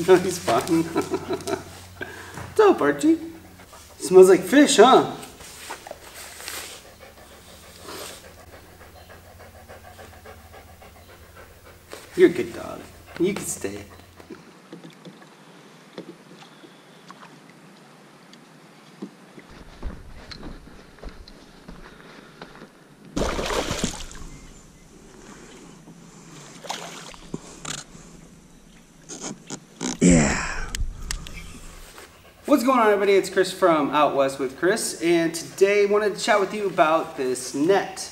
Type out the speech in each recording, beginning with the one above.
No, he's fine. What's up, Archie? Smells like fish, huh? You're a good dog. You can stay. What's going on, everybody? It's Chris from Out West with Chris, and today I wanted to chat with you about this net.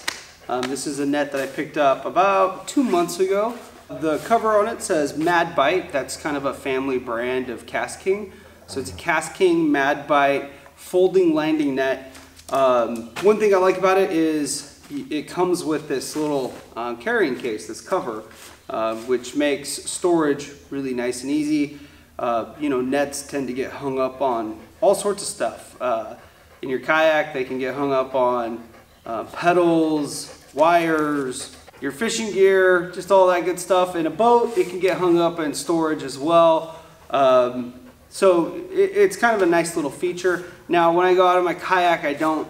This is a net that I picked up about 2 months ago. The cover on it says Mad Bite. That's kind of a family brand of KastKing. So it's a KastKing Mad Bite folding landing net. One thing I like about it is it comes with this little carrying case, this cover, which makes storage really nice and easy. You know, nets tend to get hung up on all sorts of stuff. In your kayak, they can get hung up on pedals, wires, your fishing gear, just all that good stuff. In a boat, it can get hung up in storage as well. So it's kind of a nice little feature. Now, when I go out of my kayak, I don't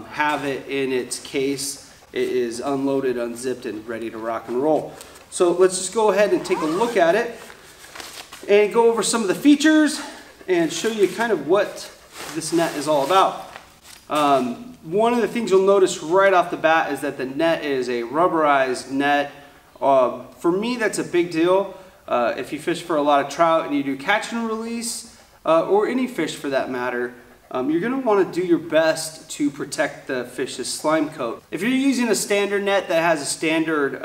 have it in its case. It is unloaded, unzipped, and ready to rock and roll. So let's just go ahead and take a look at it and go over some of the features and show you kind of what this net is all about. One of the things you'll notice right off the bat is that the net is a rubberized net. For me, that's a big deal. If you fish for a lot of trout and you do catch and release, or any fish for that matter, you're going to want to do your best to protect the fish's slime coat. If you're using a standard net that has a standard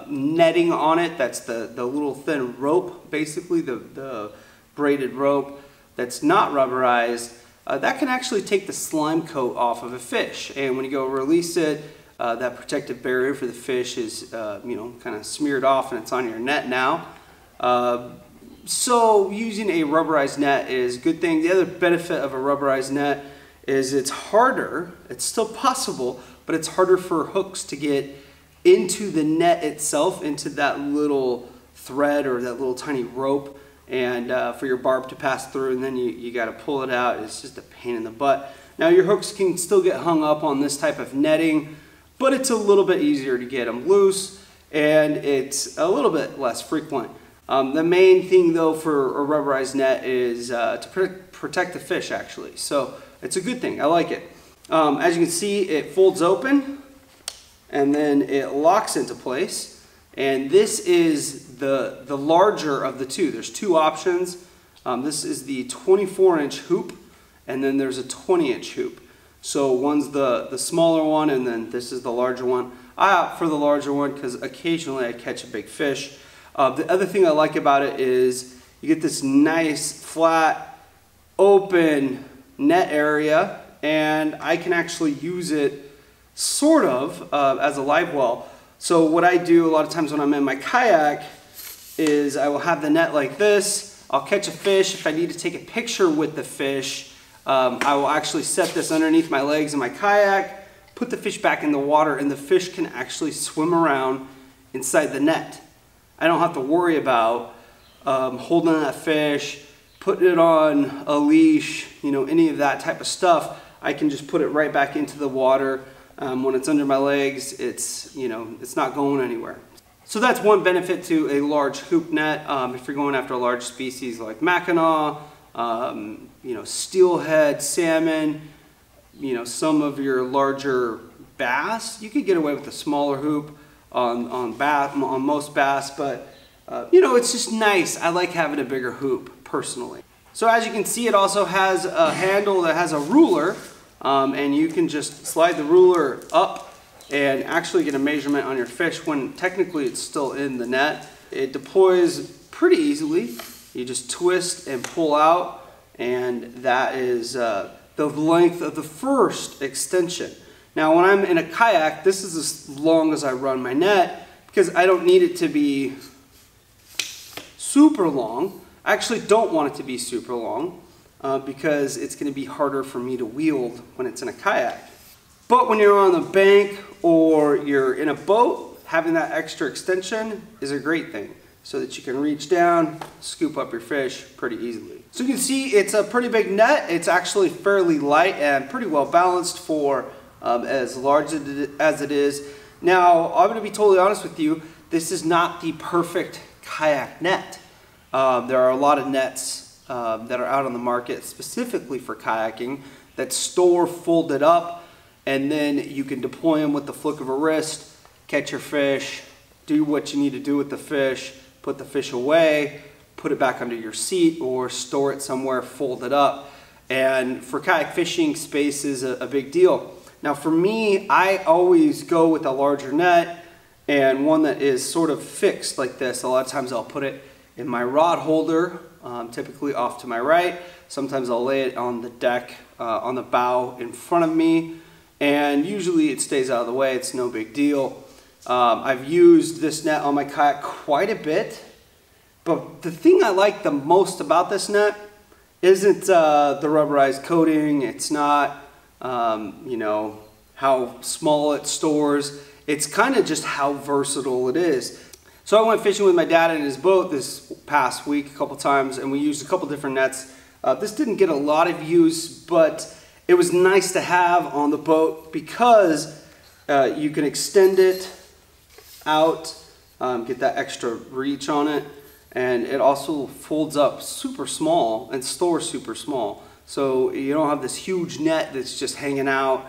netting on it, that's the little thin rope, basically the braided rope that's not rubberized, that can actually take the slime coat off of a fish. And when you go release it, that protective barrier for the fish is you know, kind of smeared off and it's on your net now. So using a rubberized net is a good thing. The other benefit of a rubberized net is it's harder, it's still possible, but it's harder for hooks to get into the net itself, into that little thread or that little tiny rope, and for your barb to pass through, and then you got to pull it out. It's just a pain in the butt. Now your hooks can still get hung up on this type of netting, but it's a little bit easier to get them loose, and it's a little bit less frequent. The main thing though for a rubberized net is to protect the fish actually. So it's a good thing, I like it. As you can see, it folds open and then it locks into place. And this is the larger of the two. There's two options. This is the 24-inch hoop and then there's a 20-inch hoop. So one's the smaller one and then this is the larger one. I opt for the larger one because occasionally I catch a big fish. The other thing I like about it is you get this nice flat open net area, and I can actually use it sort of as a live well. So what I do a lot of times when I'm in my kayak is I will have the net like this. I'll catch a fish. If I need to take a picture with the fish, I will actually set this underneath my legs in my kayak, put the fish back in the water, and the fish can actually swim around inside the net. I don't have to worry about holding that fish, putting it on a leash, you know, any of that type of stuff. I can just put it right back into the water. When it's under my legs, it's, you know, it's not going anywhere. So that's one benefit to a large hoop net. If you're going after a large species like Mackinaw, you know, steelhead, salmon, you know, some of your larger bass, you could get away with a smaller hoop on most bass, but you know, it's just nice. I like having a bigger hoop personally. So as you can see, it also has a handle that has a ruler, and you can just slide the ruler up and actually get a measurement on your fish when technically it's still in the net. It deploys pretty easily. You just twist and pull out, and that is the length of the first extension. Now when I'm in a kayak, this is as long as I run my net because I don't need it to be super long. I actually don't want it to be super long because it's going to be harder for me to wield when it's in a kayak. But when you're on the bank or you're in a boat, having that extra extension is a great thing. so that you can reach down, scoop up your fish pretty easily. So you can see it's a pretty big net. It's actually fairly light and pretty well balanced for as large as it is. Now, I'm going to be totally honest with you, this is not the perfect kayak net. There are a lot of nets that are out on the market specifically for kayaking that store folded up, and then you can deploy them with the flick of a wrist, catch your fish, do what you need to do with the fish, put the fish away, put it back under your seat, or store it somewhere, fold it up. And for kayak fishing, space is a big deal. Now for me, I always go with a larger net and one that is sort of fixed like this. A lot of times I'll put it in my rod holder, typically off to my right. Sometimes I'll lay it on the deck, on the bow in front of me, and usually it stays out of the way. It's no big deal. I've used this net on my kayak quite a bit, but the thing I like the most about this net isn't the rubberized coating. It's not you know, how small it stores. It's kind of just how versatile it is. So I went fishing with my dad in his boat this past week a couple times, and we used a couple different nets. This didn't get a lot of use, but it was nice to have on the boat because you can extend it out, get that extra reach on it, and it also folds up super small and stores super small. So you don't have this huge net that's just hanging out,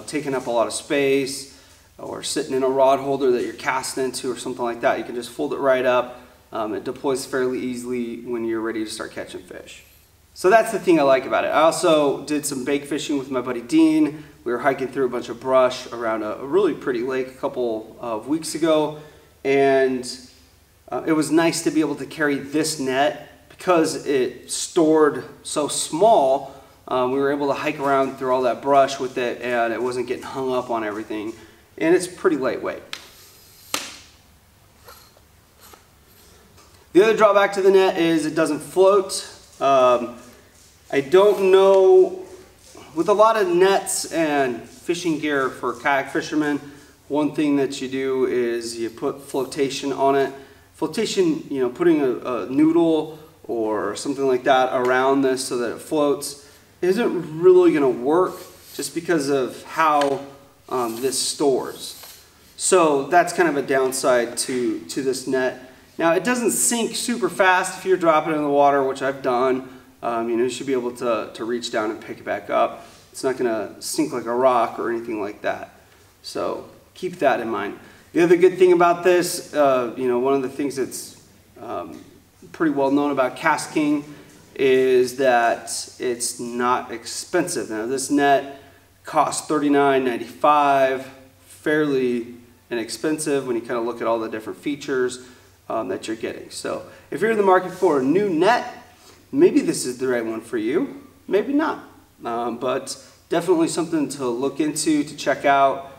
taking up a lot of space, or sitting in a rod holder that you're casting into or something like that. You can just fold it right up. It deploys fairly easily when you're ready to start catching fish. So that's the thing I like about it. I also did some bait fishing with my buddy Dean. We were hiking through a bunch of brush around a really pretty lake a couple of weeks ago, and it was nice to be able to carry this net because it stored so small. We were able to hike around through all that brush with it, and it wasn't getting hung up on everything. And it's pretty lightweight. The other drawback to the net is it doesn't float. I don't know, with a lot of nets and fishing gear for kayak fishermen, one thing that you do is you put flotation on it. Flotation, you know, putting a noodle or something like that around this so that it floats isn't really going to work just because of how this stores. So that's kind of a downside to this net. Now it doesn't sink super fast if you're dropping it in the water, which I've done. You know, you should be able to reach down and pick it back up. It's not going to sink like a rock or anything like that. So keep that in mind. The other good thing about this, you know, one of the things that's pretty well known about KastKing is that it's not expensive. Now this net costs $39.95, fairly inexpensive when you kind of look at all the different features that you're getting. So if you're in the market for a new net, maybe this is the right one for you, maybe not. But definitely something to look into, to check out,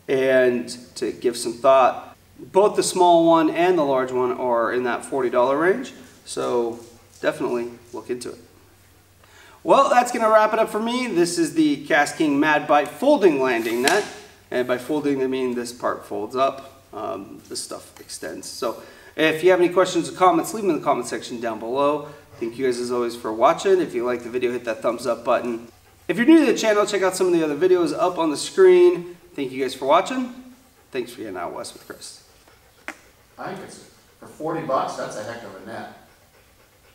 and to give some thought. Both the small one and the large one are in that $40 range, so definitely look into it. Well, that's going to wrap it up for me. This is the KastKing Mad Bite folding landing net, and by folding I mean this part folds up, this stuff extends. So if you have any questions or comments, leave them in the comment section down below. Thank you guys as always for watching. If you like the video, hit that thumbs up button. If you're new to the channel, check out some of the other videos up on the screen. Thank you guys for watching. Thanks for getting out west with Chris. I think it's, for $40, that's a heck of a net.